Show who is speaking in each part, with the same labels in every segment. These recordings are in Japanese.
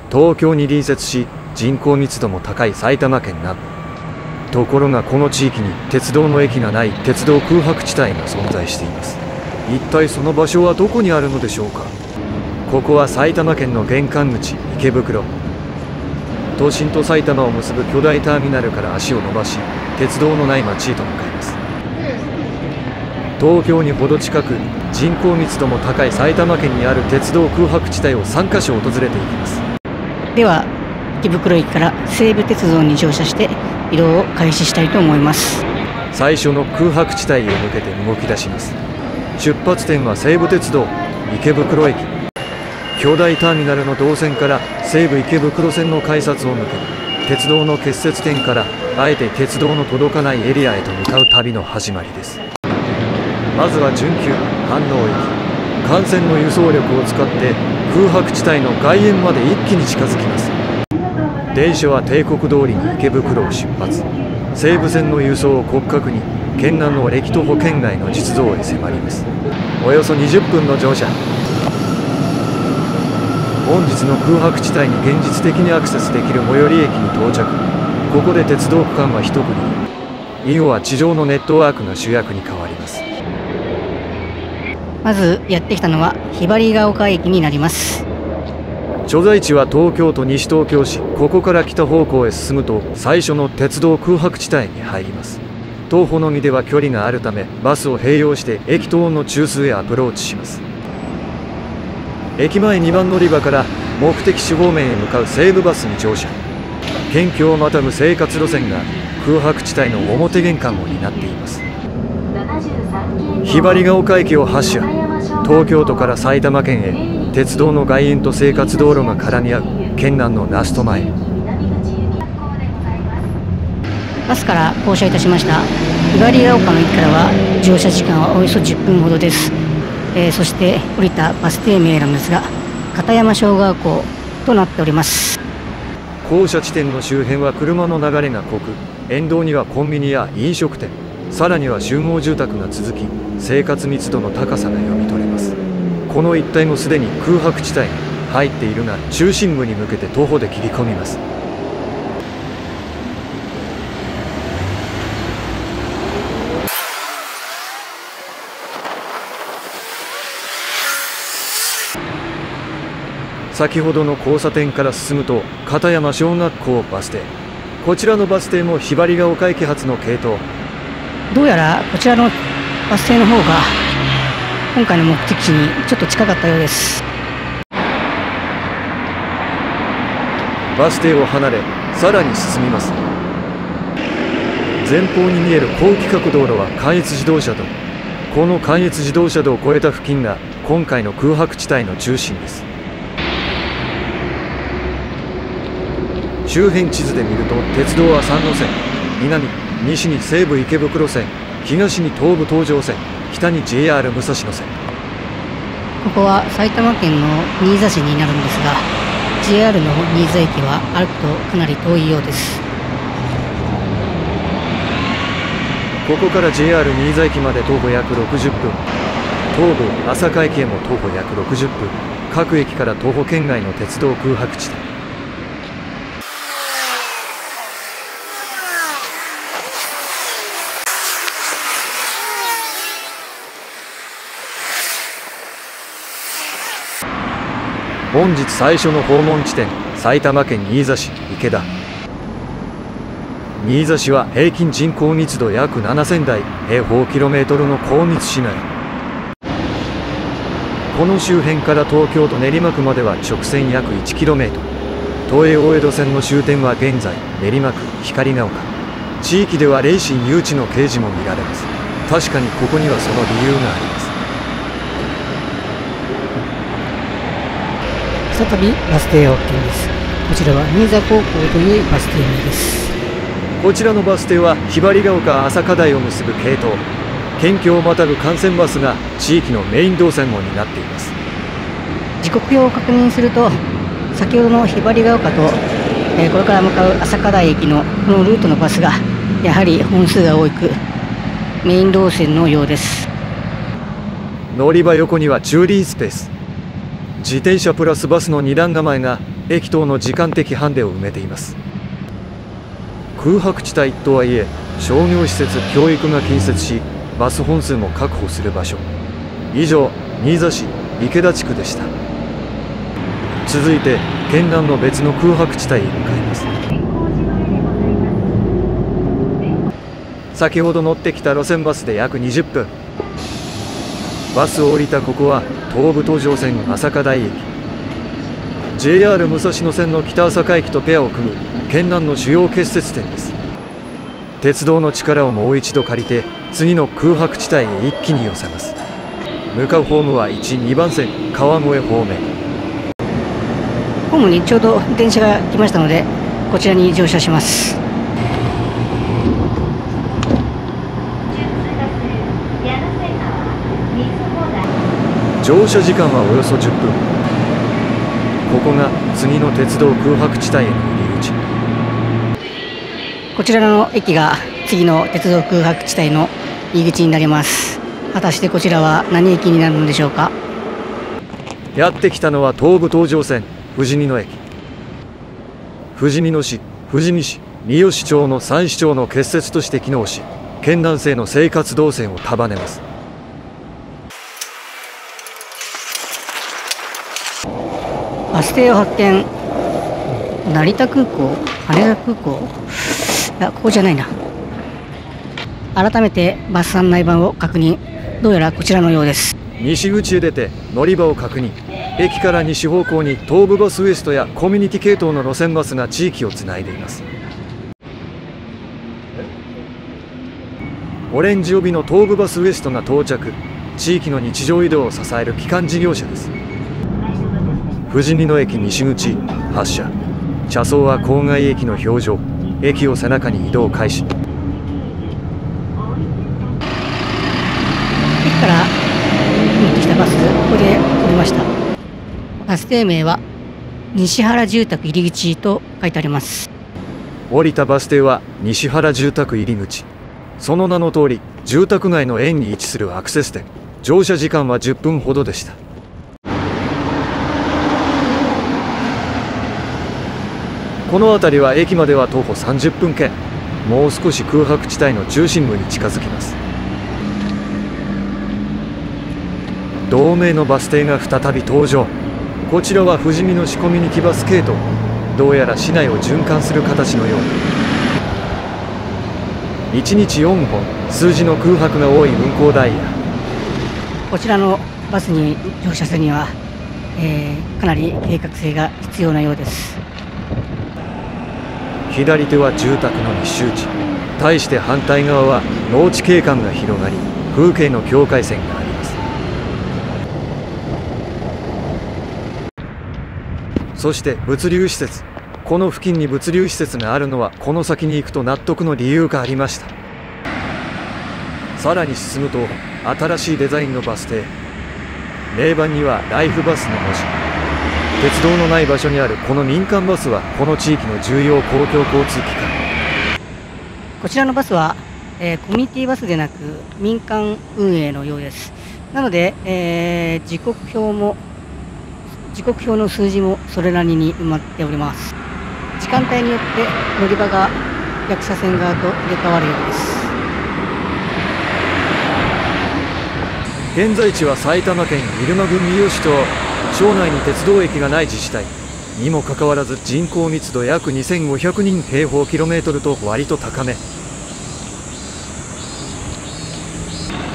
Speaker 1: 東京に隣接し人口密度も高い埼玉県南部。ところがこの地域に鉄道の駅がない鉄道空白地帯が存在しています。一体その場所はどこにあるのでしょうか。ここは埼玉県の玄関口池袋。都心と埼玉を結ぶ巨大ターミナルから足を伸ばし、鉄道のない町へと向かいます。東京にほど近く人口密度も高い埼玉県にある鉄道空白地帯を3カ所訪れていきます。
Speaker 2: では池袋駅から西武鉄道に乗車して移動を開始したいと思います。
Speaker 1: 最初の空白地帯へ向けて動き出します。出発点は西武鉄道池袋駅。巨大ターミナルの動線から西武池袋線の改札を抜け、鉄道の結節点からあえて鉄道の届かないエリアへと向かう旅の始まりです。まずは準急飯能駅。幹線の輸送力を使って空白地帯の外苑まで一気に近づきます。電車は帝国通りに池袋を出発。西武線の輸送を骨格に県南の駅徒歩圏外の実像へ迫ります。およそ20分の乗車。本日の空白地帯に現実的にアクセスできる最寄り駅に到着。ここで鉄道区間は一区切り。以後は地上のネットワークが主役に変わります。
Speaker 2: まずやってきたのはひばりが丘駅になります。
Speaker 1: 所在地は東京都西東京市。ここから北方向へ進むと最初の鉄道空白地帯に入ります。徒歩のみでは距離があるためバスを併用して駅東の中枢へアプローチします。駅前2番乗り場から目的地方面へ向かう西武バスに乗車。県境をまたぐ生活路線が空白地帯の表玄関を担っています。ひばりが丘駅を発車。東京都から埼玉県へ鉄道の外苑と生活道路が絡み合う県南のラスト前。
Speaker 2: バスから降車いたしましたひばりが丘の駅からは乗車時間はおよそ10分ほどです。そして降りたバス停名なんですが片山小学校となっております。
Speaker 1: 降車地点の周辺は車の流れが濃く、沿道にはコンビニや飲食店、さらには集合住宅が続き、生活密度の高さが読み取れます。この一帯もすでに空白地帯に入っているが、中心部に向けて徒歩で切り込みます。先ほどの交差点から進むと片山小学校バス停。こちらのバス停もひばりが丘駅発の系統。
Speaker 2: どうやらこちらのバス停の方が今回の目的地にちょっと近かったようです。
Speaker 1: バス停を離れさらに進みます。前方に見える高規格道路は関越自動車道。この関越自動車道を越えた付近が今回の空白地帯の中心です。周辺地図で見ると鉄道は3路線。西に西武池袋線、東に東武東上線、北に JR 武蔵野線。
Speaker 2: ここは埼玉県の新座市になるんですが JR の新座駅は歩くとかなり遠いようです。
Speaker 1: ここから JR 新座駅まで徒歩約60分。東武朝霞駅へも徒歩約60分。各駅から徒歩圏外の鉄道空白地帯。本日最初の訪問地点、埼玉県新座市池田。新座市は平均人口密度約7000台平方キロメートルの高密市街。この周辺から東京都練馬区までは直線約 1km。東映大江戸線の終点は現在練馬区光が丘。地域ではレーシン誘致の掲示も見られます。確かにここにはその理由があります。
Speaker 2: 再びバス停を発見です。こちらは新座高校というバス停名です。
Speaker 1: こちらのバス停はひばりが丘朝霞台を結ぶ系統。県境をまたぐ幹線バスが地域のメイン動線を担っています。
Speaker 2: 時刻表を確認すると先ほどのひばりが丘と、これから向かう朝霞台駅のこのルートのバスがやはり本数が多くメイン動線のようです。
Speaker 1: 乗り場横には駐輪スペース。自転車プラスバスの2段構えが駅等の時間的ハンデを埋めています。空白地帯とはいえ、商業施設、教育が近接し、バス本数も確保する場所。以上、新座市池田地区でした。続いて県南の別の空白地帯へ向かいます。先ほど乗ってきた路線バスで約20分。バスを降りたここは東武東上線朝霞台駅。 JR 武蔵野線の北朝霞駅とペアを組む県南の主要結節点です。鉄道の力をもう一度借りて次の空白地帯へ一気に寄せます。向かうホームは1、2番線川越方面。
Speaker 2: ホームにちょうど電車が来ましたので、こちらに乗車します。
Speaker 1: 乗車時間はおよそ10分。ここが次の鉄道空白地帯への入り口。
Speaker 2: こちらの駅が次の鉄道空白地帯の入り口になります。果たしてこちらは何駅になるのでしょうか。
Speaker 1: やってきたのは東武東上線富士見野駅。富士見野市、富士見市、三好町の3市町の結節として機能し、県南西の生活動線を束ねます。
Speaker 2: バス停を発見。成田空港、羽田空港、いや、ここじゃないな。改めてバス案内板を確認。どうやらこちらのようです。
Speaker 1: 西口へ出て乗り場を確認。駅から西方向に東武バスウエストやコミュニティ系統の路線バスが地域をつないでいます。オレンジ帯の東武バスウエストが到着。地域の日常移動を支える基幹事業者です。富士見野駅西口発車。車窓は郊外駅の表情。駅を背中に移動開始。
Speaker 2: 駅から乗ってきたバス、ここで降りました。バス停名は西原住宅入り口と書いてあります。
Speaker 1: 降りたバス停は西原住宅入り口。その名の通り、住宅街の縁に位置するアクセス点。乗車時間は10分ほどでした。この辺りは駅までは徒歩30分圏。もう少し空白地帯の中心部に近づきます。同名のバス停が再び登場。こちらは富士見野市コミュニティバス系統。どうやら市内を循環する形のよう。1日4本、数字の空白が多い運行ダイヤ。
Speaker 2: こちらのバスに乗車するには、かなり計画性が必要なようです。
Speaker 1: 左手は住宅の密集地。対して反対側は農地景観が広がり、風景の境界線があります。そして物流施設。この付近に物流施設があるのはこの先に行くと納得の理由がありました。さらに進むと新しいデザインのバス停。名板にはライフバスの文字。鉄道のない場所にあるこの民間バスはこの地域の重要公共交通機関。
Speaker 2: こちらのバスは、コミュニティバスでなく民間運営のようです。なので、時刻表の数字もそれなりに埋まっております。時間帯によって乗り場が逆車線側と入れ替わるようです。
Speaker 1: 現在地は埼玉県入間郡三好町。町内に鉄道駅がない自治体にもかかわらず人口密度約2500人平方キロメートルと割と高め。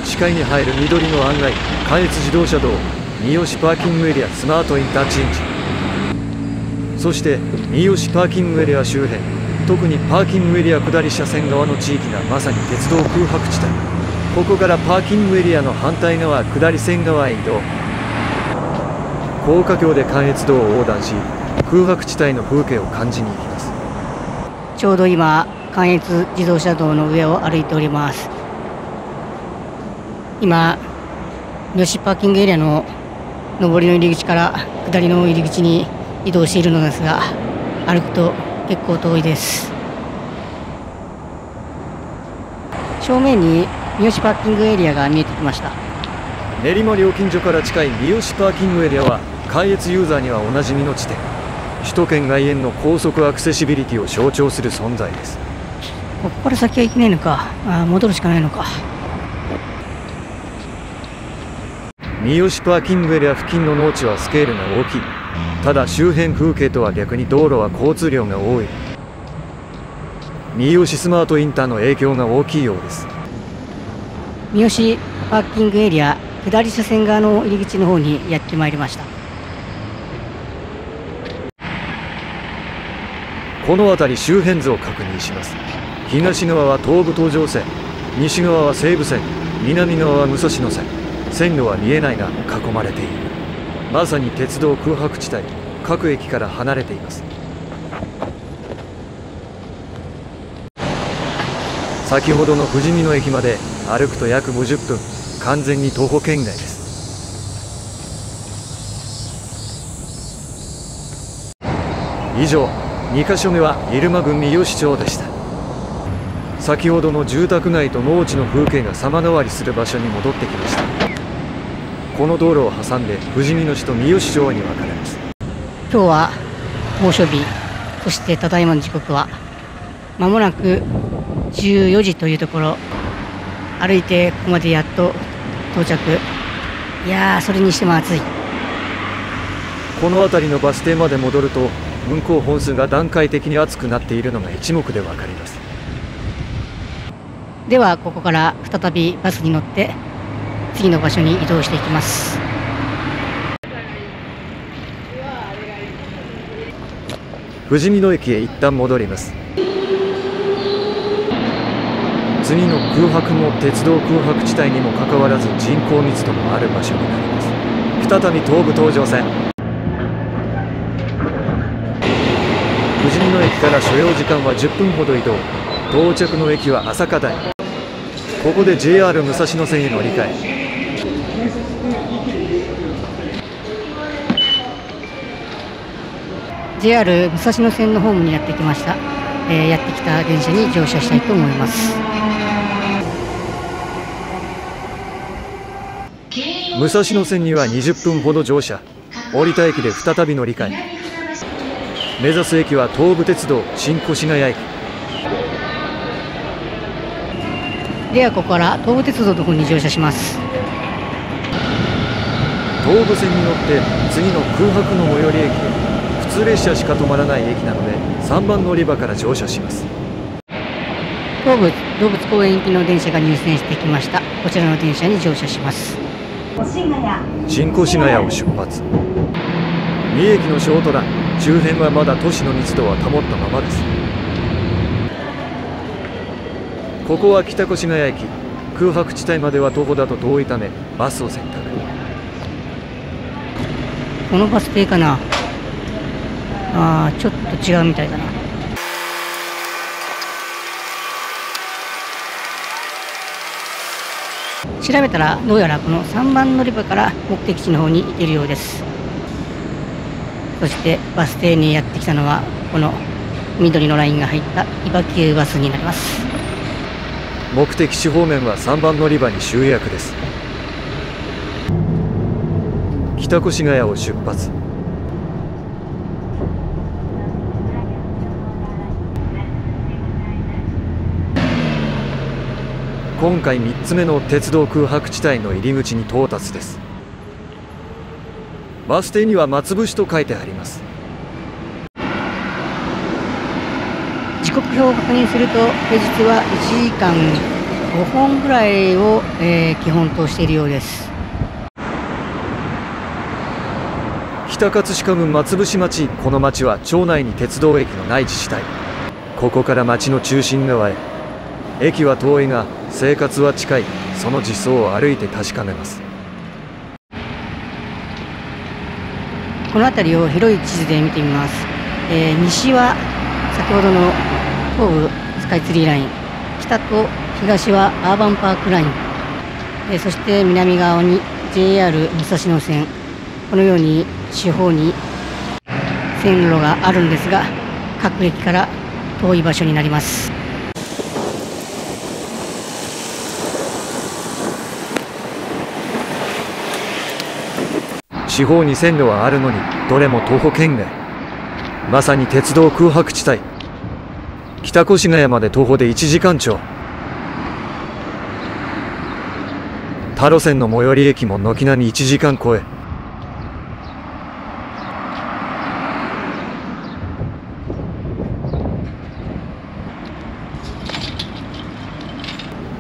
Speaker 1: 視界に入る緑の案内、関越自動車道、三好パーキングエリアスマートインターチェンジ。そして三好パーキングエリア周辺、特にパーキングエリア下り車線側の地域がまさに鉄道空白地帯。ここからパーキングエリアの反対側下り線側へ移動。高架橋で関越道を横断し、空白地帯の風景を感じに行きます。
Speaker 2: ちょうど今関越自動車道の上を歩いております。今三好パーキングエリアの上りの入り口から下りの入り口に移動しているのですが、歩くと結構遠いです。正面に三好パーキングエリアが見えてきました。
Speaker 1: 練馬料金所から近い三好パーキングエリアは関越ユーザーにはおなじみの地点。首都圏外縁の高速アクセシビリティを象徴する存在です。
Speaker 2: ここから先は行けないのか。戻るしかないのか。
Speaker 1: 三好パーキングエリア付近の農地はスケールが大きい。ただ周辺風景とは逆に道路は交通量が多い。三好スマートインターの影響が大きいようです。
Speaker 2: 三好パーキングエリア下り車線側の入り口の方にやってまいりました。
Speaker 1: この辺り周辺図を確認します。東側は東武東上線、西側は西武線、南側は武蔵野線。線路は見えないが囲まれている。まさに鉄道空白地帯。各駅から離れています。先ほどの富士見野駅まで歩くと約50分。完全に徒歩圏外です。以上、2カ所目は入間郡三好町でした。先ほどの住宅街と農地の風景が様変わりする場所に戻ってきました。この道路を挟んで富士見野市と三好町に分かれます。
Speaker 2: 今日は猛暑日、そしてただいまの時刻は間もなく14時というところ。歩いてここまでやっと到着。いやー、それにしても暑い。
Speaker 1: この辺りのバス停まで戻ると運行本数が段階的に暑くなっているのが一目で分かります。
Speaker 2: ではここから再びバスに乗って次の場所に移動していきます。
Speaker 1: 富士見野駅へ一旦戻ります。次の空白も鉄道空白地帯にもかかわらず人口密度のある場所になります。再び東武東上線。富士見野駅から所要時間は10分ほど移動。到着の駅は朝霞台。ここで JR 武蔵野線へ乗り換え。
Speaker 2: JR 武蔵野線のホームにやってきました。やってきた電車に乗車したいと思います。
Speaker 1: 武蔵野線には20分ほど乗車。降りた駅で再び乗り換え。目指す駅は東武鉄道新越谷駅。
Speaker 2: ではここから東武鉄道の方に乗車します。
Speaker 1: 東武線に乗って次の空白の最寄り駅へ。普通列車しか止まらない駅なので3番乗り場から乗車します。
Speaker 2: 東武動物公園行きの電車が入線してきました。こちらの電車に乗車します。
Speaker 1: 新越谷を出発。三重駅のショートラン。周辺はまだ都市の密度は保ったままです。ここは北越谷駅。空白地帯までは徒歩だと遠いためバスを選択。
Speaker 2: このバス停かな。ちょっと違うみたいだな。調べたらどうやらこの3番乗り場から目的地の方に行けるようです。そしてバス停にやってきたのはこの緑のラインが入った伊庭急バスになります。
Speaker 1: 目的地方面は3番乗り場に集約です。北越谷を出発。今回3つ目の鉄道空白地帯の入り口に到達です。バス停には松伏と書いてあります。
Speaker 2: 時刻表を確認すると平日は1時間5本ぐらいを、基本としているようです。
Speaker 1: 北葛飾郡松伏町。この町は町内に鉄道駅のない自治体。ここから町の中心側へ。駅は遠いが生活は近い。その実相を歩いて確かめます。
Speaker 2: この辺りを広い地図で見てみます。西は先ほどの東武スカイツリーライン、北と東はアーバンパークライン、そして南側に JR 武蔵野線。このように四方に線路があるんですが、各駅から遠い場所になります。
Speaker 1: 四方に線路はあるのにどれも徒歩圏外。まさに鉄道空白地帯。北越谷まで徒歩で1時間超。他路線の最寄り駅も軒並み1時間超え。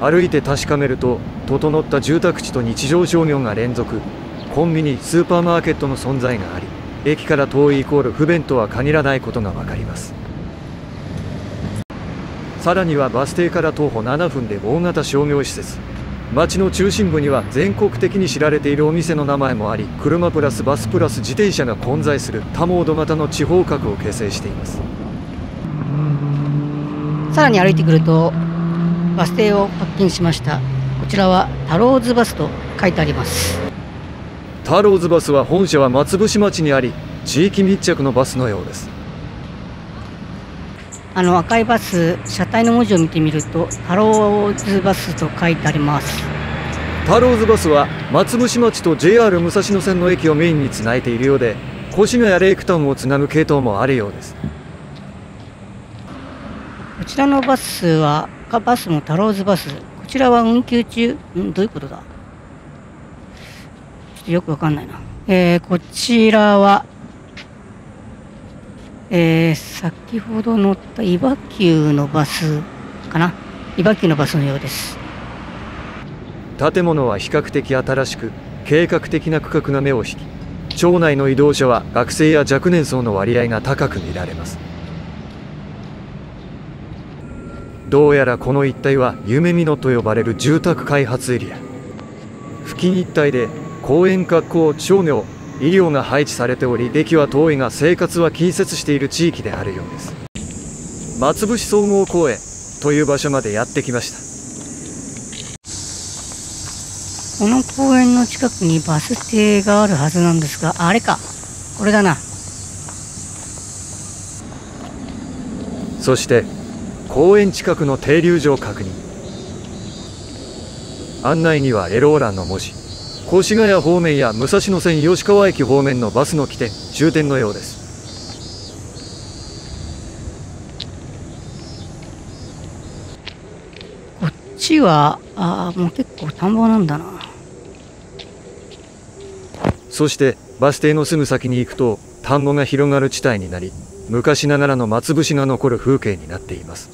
Speaker 1: 歩いて確かめると、整った住宅地と日常商業が連続。コンビニ、スーパーマーケットの存在があり、駅から遠いイコール不便とは限らないことが分かります。さらにはバス停から徒歩7分で大型商業施設。街の中心部には全国的に知られているお店の名前もあり、車プラスバスプラス自転車が混在する多モード型の地方核を形成しています。
Speaker 2: さらに歩いてくるとバス停を発見しました。こちらはタローズバスと書いてあります。
Speaker 1: タローズバスは本社は松伏町にあり、地域密着のバスのようです。
Speaker 2: 赤いバス、車体の文字を見てみるとタローズバスと書いてあります。
Speaker 1: タローズバスは松伏町と JR 武蔵野線の駅をメインにつないでいるようで、越谷レイクタウンをつなぐ系統もあるようです。
Speaker 2: こちらのバスはバスもタローズバス、こちらは運休中。どういうことだ、ちょっとよくわかんないな。こちらは、先ほど乗った伊庭急のバスかな。伊庭急のバスのようです。
Speaker 1: 建物は比較的新しく、計画的な区画が目を引き、町内の移動者は学生や若年層の割合が高く見られます。どうやらこの一帯は夢見野と呼ばれる住宅開発エリア。付近一帯で公園、学校、商業、医療が配置されており、駅は遠いが生活は近接している地域であるようです。松伏総合公園という場所までやってきました。
Speaker 2: この公園の近くにバス停があるはずなんですが、あれか、これだな。
Speaker 1: そして公園近くの停留所を確認。案内にはエロー欄の文字。越谷方面や武蔵野線吉川駅方面のバスの起点、終点のようです。
Speaker 2: こっちはもう結構田んぼなんだな。
Speaker 1: そしてバス停のすぐ先に行くと田んぼが広がる地帯になり、昔ながらの松節が残る風景になっています。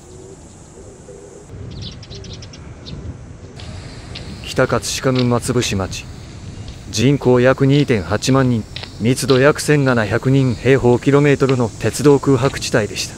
Speaker 1: 北葛飾郡松伏町、人口約 2.8 万人、密度約1700人平方キロメートルの鉄道空白地帯でした。